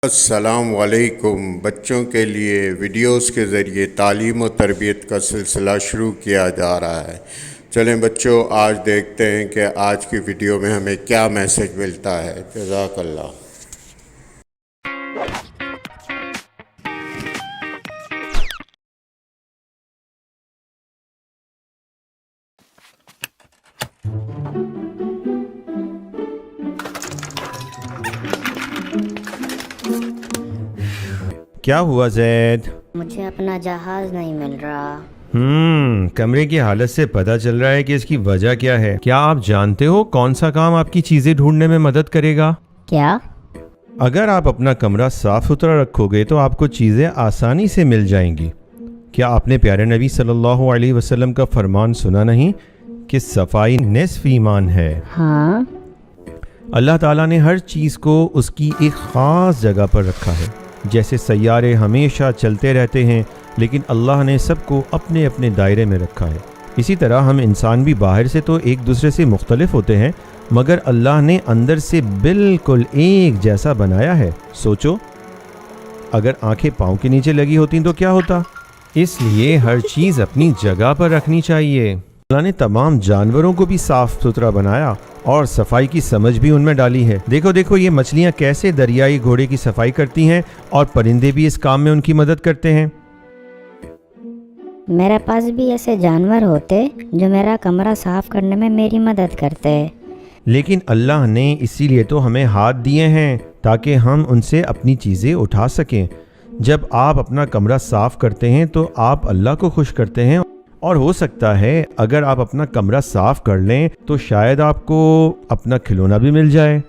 السلام علیکم۔ بچوں کے لیے ویڈیوز کے ذریعے تعلیم و تربیت کا سلسلہ شروع کیا جا رہا ہے۔ چلیں بچوں، آج دیکھتے ہیں کہ آج کی ویڈیو میں ہمیں کیا میسج ملتا ہے۔ جزاک اللہ۔ کیا ہوا زید؟ مجھے اپنا جہاز نہیں مل رہا۔ کمرے کی حالت سے پتہ چل رہا ہے کہ اس کی وجہ کیا ہے۔ کیا آپ جانتے ہو کون سا کام آپ کی چیزیں ڈھونڈنے میں مدد کرے گا؟ کیا؟ اگر آپ اپنا کمرہ صاف ستھرا رکھو گے تو آپ کو چیزیں آسانی سے مل جائیں گی۔ کیا آپ نے پیارے نبی صلی اللہ علیہ وسلم کا فرمان سنا نہیں کہ صفائی نصف ایمان ہے؟ ہاں۔ اللہ تعالیٰ نے ہر چیز کو اس کی ایک خاص جگہ پر رکھا ہے۔ جیسے سیارے ہمیشہ چلتے رہتے ہیں لیکن اللہ نے سب کو اپنے اپنے دائرے میں رکھا ہے، اسی طرح ہم انسان بھی باہر سے تو ایک دوسرے سے مختلف ہوتے ہیں مگر اللہ نے اندر سے بالکل ایک جیسا بنایا ہے۔ سوچو، اگر آنکھیں پاؤں کے نیچے لگی ہوتی تو کیا ہوتا؟ اس لیے ہر چیز اپنی جگہ پر رکھنی چاہیے۔ اللہ نے تمام جانوروں کو بھی صاف ستھرا بنایا اور صفائی کی سمجھ بھی ان میں ڈالی ہے۔ دیکھو یہ مچھلیاں کیسے دریائی گھوڑے کی صفائی کرتی ہیں اور پرندے بھی اس کام میں ان کی مدد کرتے ہیں۔ میرے پاس بھی ایسے جانور ہوتے جو میرا کمرہ صاف کرنے میں میری مدد کرتے۔ لیکن اللہ نے اسی لیے تو ہمیں ہاتھ دیے ہیں تاکہ ہم ان سے اپنی چیزیں اٹھا سکیں۔ جب آپ اپنا کمرہ صاف کرتے ہیں تو آپ اللہ کو خوش کرتے ہیں، اور ہو سکتا ہے اگر آپ اپنا کمرہ صاف کر لیں تو شاید آپ کو اپنا کھلونا بھی مل جائے۔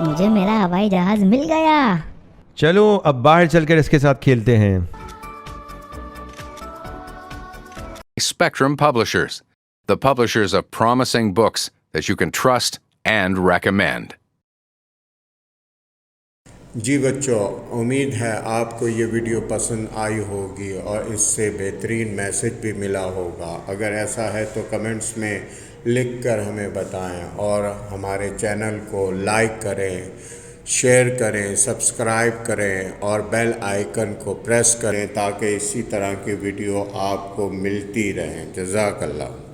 مجھے میرا ہوائی جہاز مل گیا۔ چلو اب باہر چل کر اس کے ساتھ کھیلتے ہیں۔ Spectrum Publishers, the publishers of promising books that you can trust and recommend. جی بچوں، امید ہے آپ کو یہ ویڈیو پسند آئی ہوگی اور اس سے بہترین میسج بھی ملا ہوگا۔ اگر ایسا ہے تو کمنٹس میں لکھ کر ہمیں بتائیں اور ہمارے چینل کو لائک کریں، شیئر کریں، سبسکرائب کریں اور بیل آئیکن کو پریس کریں تاکہ اسی طرح کی ویڈیو آپ کو ملتی رہیں۔ جزاک اللہ۔